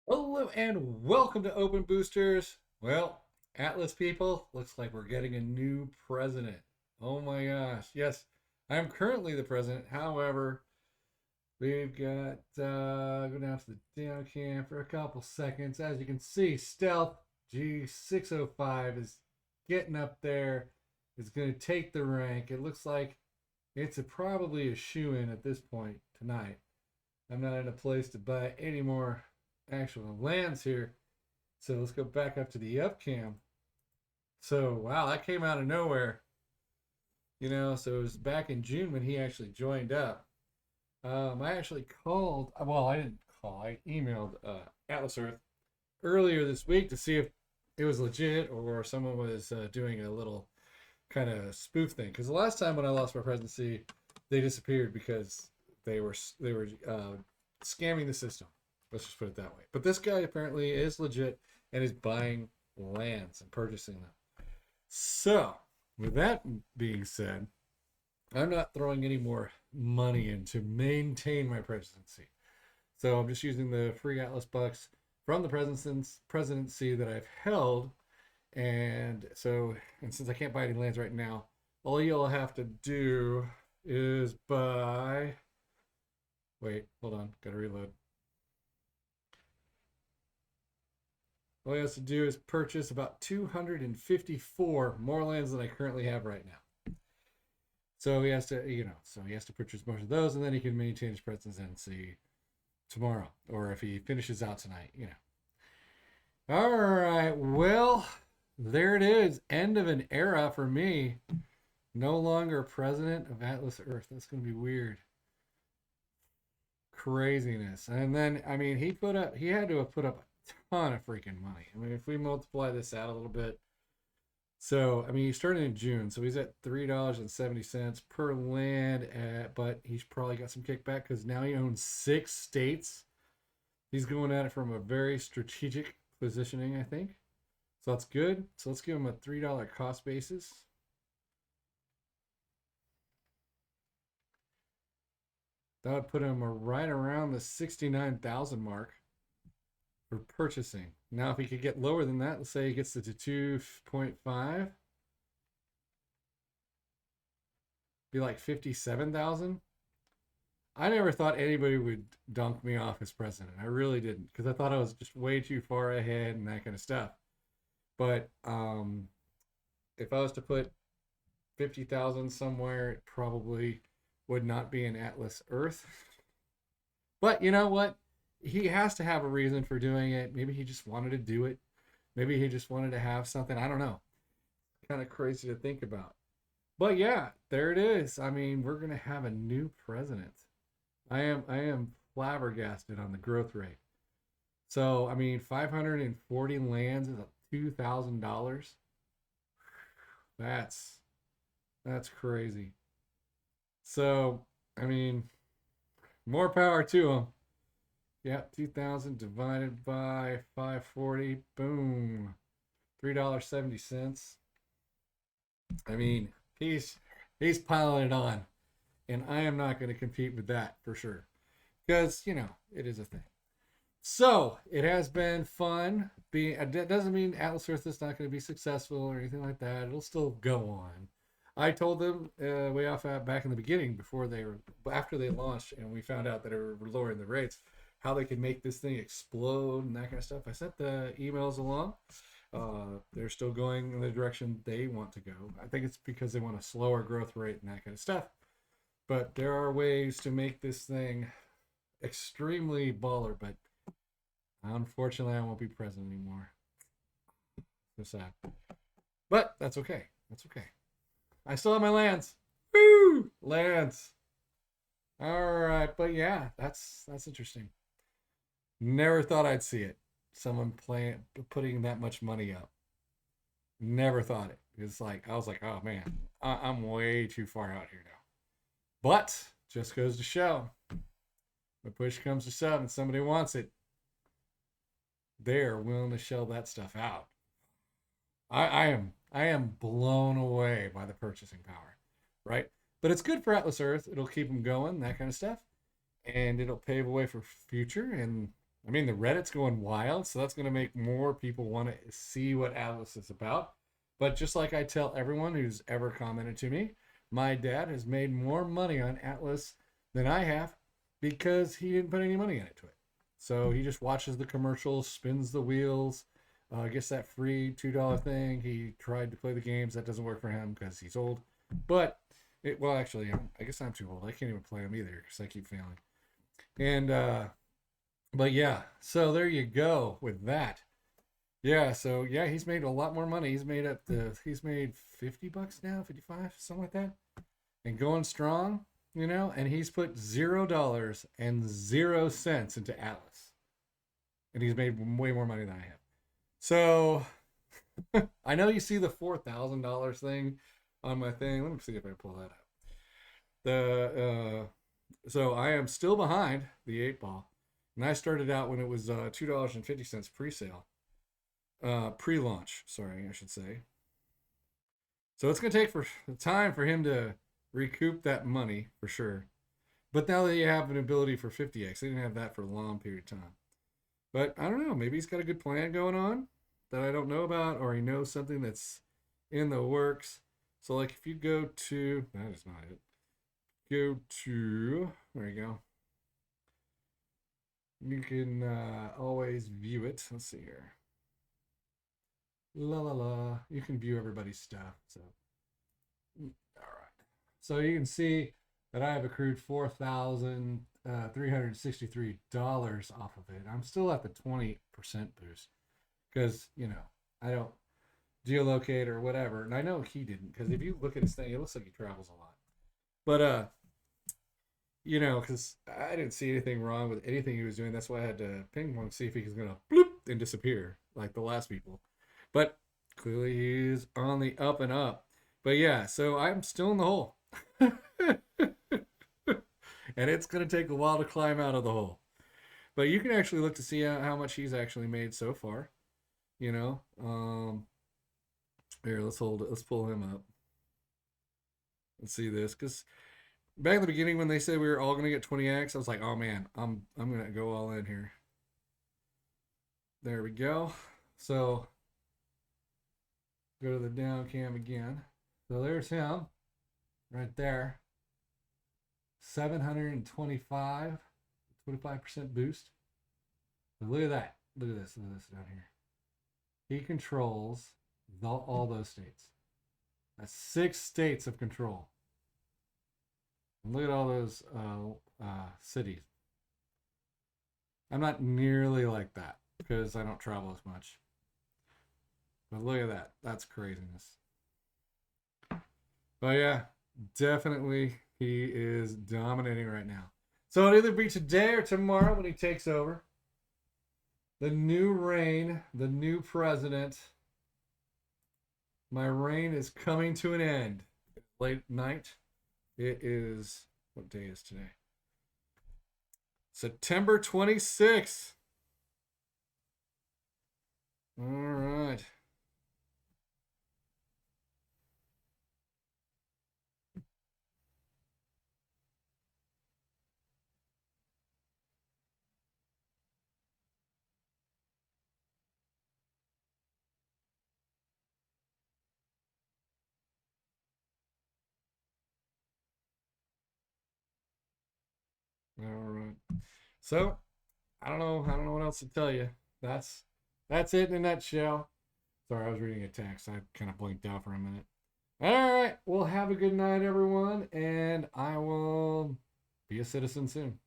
Hello and welcome to Open Boosters. Well, Atlas people, looks like we're getting a new president. Oh my gosh. Yes, I am currently the president. However, we've got go down to the down cam for a couple seconds. As you can see, Stealth G605 is getting up there. It's going to take the rank. It looks like it's probably a shoe-in at this point tonight. I'm not in a place to buy any more actual lands here. So let's go back up to the up cam. So wow, that came out of nowhere. So it was back in June when he actually joined up. I actually called. Well, I didn't call. I emailed Atlas Earth earlier this week to see if it was legit or someone was doing a little kind of spoof thing. Because the last time when I lost my presidency, they disappeared because they were scamming the system. Let's just put it that way. But this guy apparently is legit and is buying lands and purchasing them. So, with that being said, I'm not throwing any more money in to maintain my presidency. So I'm just using the free Atlas bucks from the presidency that I've held. And since I can't buy any lands right now, all you'll have to do is buy. Wait, hold on, gotta reload. All he has to do is purchase about 254 more lands than I currently have right now. So he has to purchase most of those, and then he can maintain his presidency tomorrow, or if he finishes out tonight. All right, well, there it is. End of an era for me. No longer president of Atlas Earth. That's going to be weird. Craziness. And then, he had to have put up a ton of freaking money. I mean, if we multiply this out a little bit, so he started in June, so he's at $3.70 per land, but he's probably got some kickback because now he owns 6 states. He's going at it from a very strategic positioning, I think. So that's good. So let's give him a $3 cost basis. That would put him right around the 69,000 mark for purchasing. Now, if he could get lower than that, let's say he gets to 2.5, be like 57,000. I never thought anybody would dunk me off as president. I really didn't, because I thought I was just way too far ahead and that kind of stuff. But if I was to put 50,000 somewhere, it probably would not be an Atlas Earth. But you know what? He has to have a reason for doing it. Maybe he just wanted to do it. Maybe he just wanted to have something. I don't know. Kind of crazy to think about. But yeah, there it is. We're gonna have a new president. I am flabbergasted on the growth rate. So 540 lands is $2,000. That's crazy. So more power to him. Yeah, 2,000 divided by 540. Boom. $3.70. He's piling it on. And I am not going to compete with that for sure. Because, it is a thing. So, it has been fun. It doesn't mean Atlas Earth is not going to be successful or anything like that. It'll still go on. I told them way off back in the beginning after they launched and we found out that they were lowering the rates, how they could make this thing explode and that kind of stuff. I sent the emails along. They're still going in the direction they want to go. I think it's because they want a slower growth rate and that kind of stuff. But there are ways to make this thing extremely baller, but unfortunately I won't be president anymore. So sad. But that's okay. That's okay. I still have my lands. Woo! Lands. All right, but yeah, that's interesting. Never thought I'd see it. Someone putting that much money up. Never thought it. It's like I was like, oh man, I'm way too far out here now. But just goes to show, when push comes to shove and somebody wants it, they're willing to shell that stuff out. I am blown away by the purchasing power, right? But it's good for Atlas Earth. It'll keep them going, that kind of stuff, and it'll pave a way for future. And I mean, the Reddit's going wild, so that's going to make more people want to see what Atlas is about. But just like I tell everyone who's ever commented to me, my dad has made more money on Atlas than I have because he didn't put any money into it. So he just watches the commercials, spins the wheels, gets that free $2 thing. He tried to play the games. That doesn't work for him because he's old. But, well, actually, I guess I'm too old. I can't even play them either because I keep failing. And, but yeah, so there you go with that. Yeah, so yeah, he's made a lot more money. He's made $50 now, 55, something like that. And going strong, and he's put $0 and 0 cents into Atlas. And he's made way more money than I have. So I know you see the $4,000 thing on my thing. Let me see if I can pull that up. So I am still behind the 8-ball. And I started out when it was $2.50 pre-sale. Pre-launch, sorry, I should say. So it's going to take for time for him to recoup that money, for sure. But now that you have an ability for 50x, they didn't have that for a long period of time. But I don't know, maybe he's got a good plan going on that I don't know about, or he knows something that's in the works. So like if you go to, that is not it. Go to, there you go. You can always view it. Let's see here. La la la. You can view everybody's stuff. So, all right. So you can see that I have accrued $4,363 off of it. I'm still at the 20% boost because I don't geolocate or whatever, and I know he didn't because if you look at his thing, it looks like he travels a lot. But because I didn't see anything wrong with anything he was doing. That's why I had to ping one to see if he was gonna bloop and disappear like the last people. But clearly he's on the up and up. But yeah, so I'm still in the hole. And it's going to take a while to climb out of the hole. But you can actually look to see how much he's actually made so far. Here, let's hold it. Let's pull him up. Let's see this. Because back in the beginning when they said we were all going to get 20x, I was like, oh man, I'm going to go all in here. There we go. So go to the down cam again. So there's him right there. 725, 25% boost. But look at that. Look at this. Look at this down here. He controls all those states. That's 6 states of control. And look at all those cities. I'm not nearly like that because I don't travel as much. But look at that. That's craziness. But yeah, definitely he is dominating right now. So it'll either be today or tomorrow when he takes over. The new reign, the new president. My reign is coming to an end. Late night. It is, what day is today? September 26th. All right. All right. So, I don't know what else to tell you. That's it in a nutshell. Sorry, I was reading a text. I kind of blinked out for a minute. All right. Well, have a good night, everyone, and I will be a citizen soon.